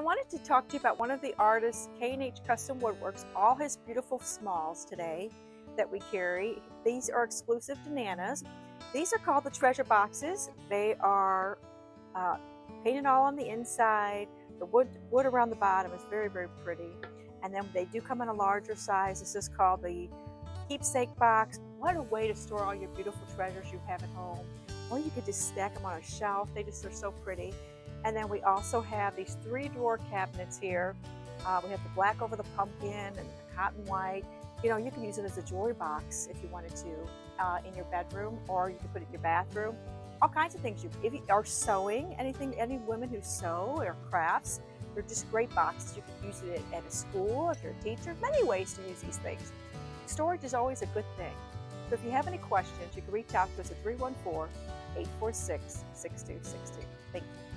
I wanted to talk to you about one of the artists, K&H Custom Woodworks, all his beautiful smalls today that we carry. These are exclusive to Nana's. These are called the treasure boxes. They are uh, painted all on the inside. The wood around the bottom is very, very pretty. And then they do come in a larger size. This is called the keepsake box. What a way to store all your beautiful treasures you have at home. Or you could just stack them on a shelf. They're so pretty. And then we also have these 3-drawer cabinets here. We have the black over the pumpkin and the cotton white. You know, you can use it as a jewelry box if you wanted to in your bedroom, or you can put it in your bathroom. All kinds of things. If you are sewing, any women who sew or crafts, they're just great boxes. You can use it at a school if you're a teacher. Many ways to use these things. Storage is always a good thing. So if you have any questions, you can reach out to us at 314-846-6262. Thank you.